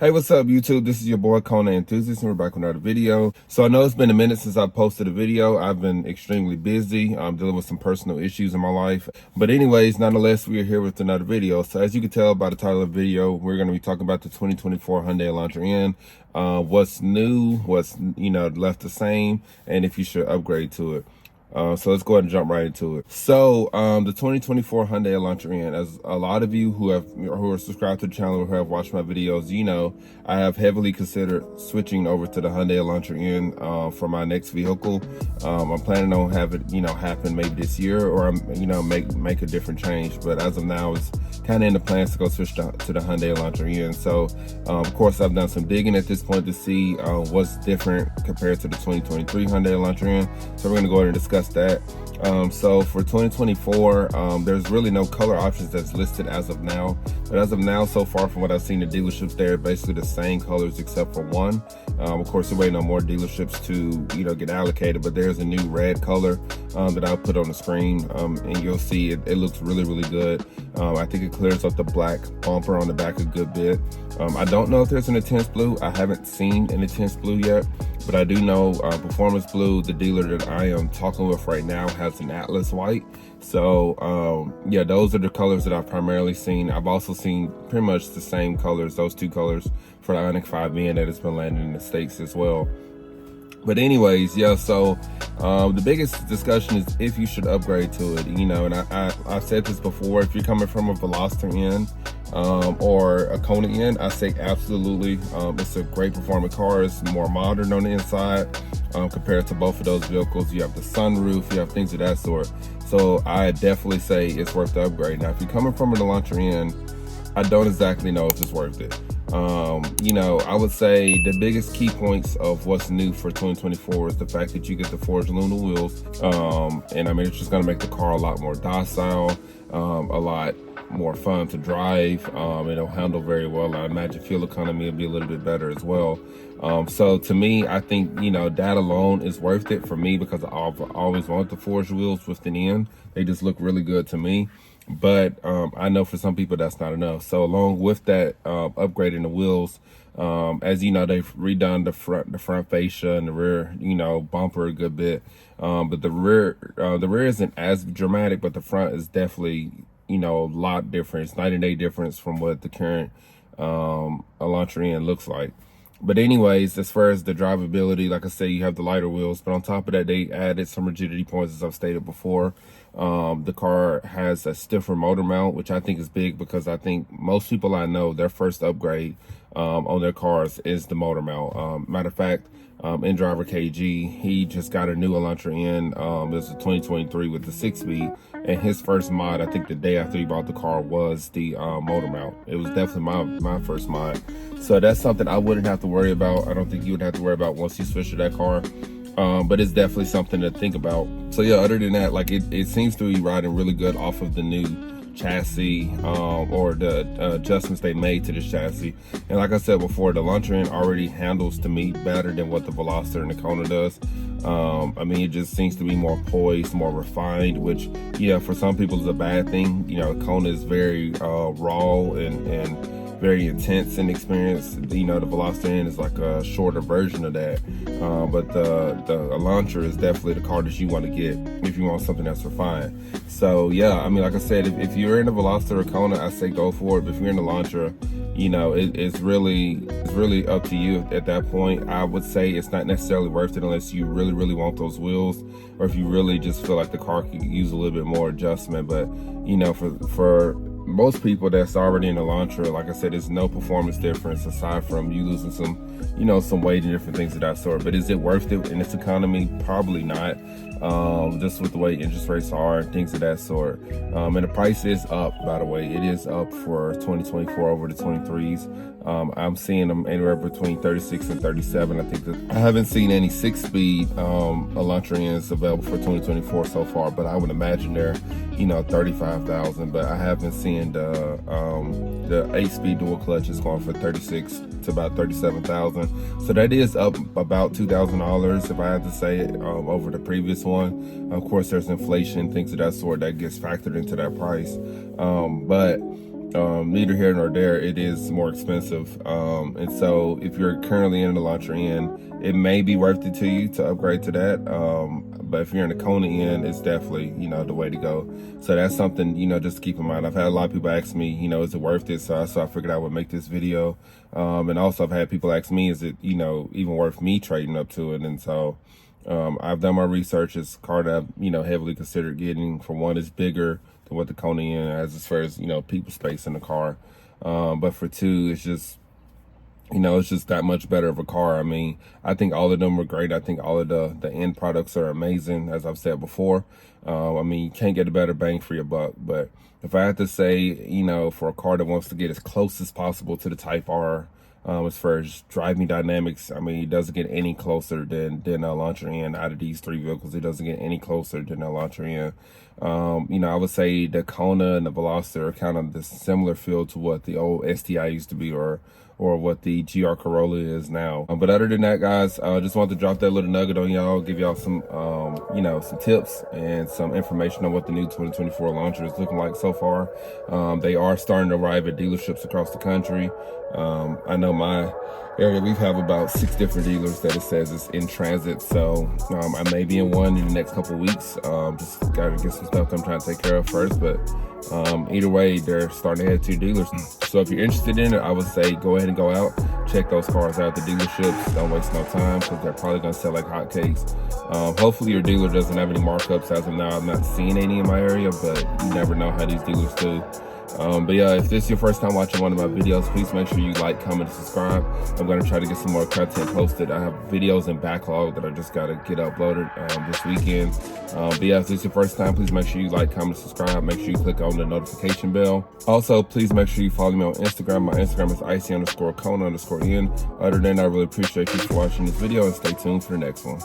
Hey, what's up, YouTube? This is your boy Kona Enthusiast, and we're back with another video. So I know it's been a minute since I posted a video. I've been extremely busy. I'm dealing with some personal issues in my life. But anyways, nonetheless, we are here with another video. So as you can tell by the title of the video, we're going to be talking about the 2024 Hyundai Elantra N. What's new, what's left the same, and if you should upgrade to it. So let's go ahead and jump right into it. So the 2024 Hyundai Elantra N, as a lot of you who are subscribed to the channel or who have watched my videos, I have heavily considered switching over to the Hyundai Elantra N for my next vehicle. I'm planning on having it, happen maybe this year, or make a different change. But as of now, it's kind of in the plans to go switch to the Hyundai Elantra N. So of course, I've done some digging at this point to see what's different compared to the 2023 Hyundai Elantra N. So we're going to go ahead and discuss that. So for 2024, there's really no color options that's listed as of now. But as of now, so far from what I've seen, the dealerships, they're basically the same colors except for one. Of course, we're waiting on more dealerships to get allocated, but there's a new red color that I'll put on the screen, and you'll see it looks really, really good. I think it clears up the black bumper on the back a good bit. I don't know if there's an intense blue. I haven't seen an intense blue yet, but I do know Performance Blue, the dealer that I am talking with right now, has an Atlas white. So yeah, those are the colors that I've primarily seen. I've also seen pretty much the same colors, those two colors, for the Ioniq 5N that has been landing in the States as well. But anyways, yeah, so the biggest discussion is if you should upgrade to it, and I've said this before, if you're coming from a Veloster N or a Kona N, I say absolutely. It's a great performing car. It's more modern on the inside compared to both of those vehicles. You have the sunroof, you have things of that sort. So I definitely say it's worth the upgrade. Now, if you're coming from an Elantra N, I don't exactly know if it's worth it. I would say the biggest key points of what's new for 2024 is the fact that you get the forged aluminum wheels. And I mean, it's just going to make the car a lot more docile, a lot more fun to drive. It'll handle very well. I imagine fuel economy will be a little bit better as well. So to me, I think, that alone is worth it for me, because I've always wanted the forged wheels with an N. They just look really good to me. But I know for some people that's not enough. So along with that, upgrading the wheels, as you know, they've redone the front fascia and the rear, bumper a good bit. But the rear isn't as dramatic, but the front is definitely, a lot different. It's night and day difference from what the current Elantra N looks like. But anyways, as far as the drivability, like I say, you have the lighter wheels, but on top of that, they added some rigidity points, as I've stated before. The car has a stiffer motor mount, which I think is big, because I think most people I know, their first upgrade on their cars is the motor mount. Matter of fact, InDriver KG, he just got a new Elantra N. It was a 2023 with the 6-speed, and his first mod, I think the day after he bought the car, was the motor mount. It was definitely my first mod. So that's something I wouldn't have to worry about. I don't think you would have to worry about once you switch to that car. But it's definitely something to think about. So yeah, other than that, like it seems to be riding really good off of the new chassis, or the adjustments they made to this chassis. And like I said before, the Elantra N already handles to me better than what the Veloster and the Kona does. I mean, it just seems to be more poised, more refined, which, for some people is a bad thing. Kona is very raw and very intense in experience. The Veloster N is like a shorter version of that. But the Elantra is definitely the car that you want to get if you want something that's refined. So yeah, I mean, like I said, if you're in a Veloster or Kona, I say go for it. But if you're in the Elantra, it's really up to you at that point. I would say it's not necessarily worth it unless you really, really want those wheels, or if you really just feel like the car could use a little bit more adjustment. But for most people that's already in Elantra, like I said, there's no performance difference aside from you losing some weight and different things of that sort. But is it worth it in this economy? Probably not. Just with the way interest rates are and things of that sort. And the price is up, by the way. It is up for 2024 over the 23s. I'm seeing them anywhere between 36 and 37. I think that I haven't seen any 6-speed Elantra N's available for 2024 so far, but I would imagine they're 35,000. But I have been seeing the 8-speed dual clutch is going for 36 to about 37,000. So that is up about $2,000 if I had to say it, over the previous one. Of course, there's inflation, things of that sort that gets factored into that price. But neither here nor there, it is more expensive. And so if you're currently in the Elantra N, it may be worth it to you to upgrade to that. But if you're in the Kona N, it's definitely, the way to go. So that's something, just to keep in mind. I've had a lot of people ask me, is it worth it? So I figured I would make this video. And also I've had people ask me, is it, even worth me trading up to it? And so I've done my research. It's a car that I've, heavily considered getting. For one, it's bigger than what the Kona N has as far as, people space in the car. But for two, it's just, it's just that much better of a car. I mean, I think all of them are great. I think all of the end products are amazing, as I've said before. I mean, you can't get a better bang for your buck. But if I had to say, for a car that wants to get as close as possible to the Type R, as far as driving dynamics, I mean, it doesn't get any closer than Elantra N. Out of these three vehicles, it doesn't get any closer than Elantra N. I would say the Kona and the Veloster are kind of the similar feel to what the old STI used to be, or what the GR Corolla is now. But other than that, guys, I just wanted to drop that little nugget on y'all, give y'all some, some tips and some information on what the new 2024 Elantra is looking like so far. They are starting to arrive at dealerships across the country. I know my area, we have about 6 different dealers that it says it's in transit. So I may be in one in the next couple of weeks. Just gotta get some stuff I'm trying to take care of first. But either way, they're starting to head to dealers. So if you're interested in it, I would say go ahead and go out, check those cars out at the dealerships. Don't waste no time, because they're probably gonna sell like hotcakes. Hopefully your dealer doesn't have any markups. As of now, I'm not seeing any in my area, but you never know how these dealers do. But yeah, if this is your first time watching one of my videos, please make sure you like, comment, and subscribe. I'm going to try to get some more content posted. I have videos in backlog that I just got to get uploaded this weekend. But yeah, if this is your first time, please make sure you like, comment, subscribe. Make sure you click on the notification bell. Also, please make sure you follow me on Instagram. My Instagram is icy_Kona_N. Other than that, I really appreciate you for watching this video, and stay tuned for the next one.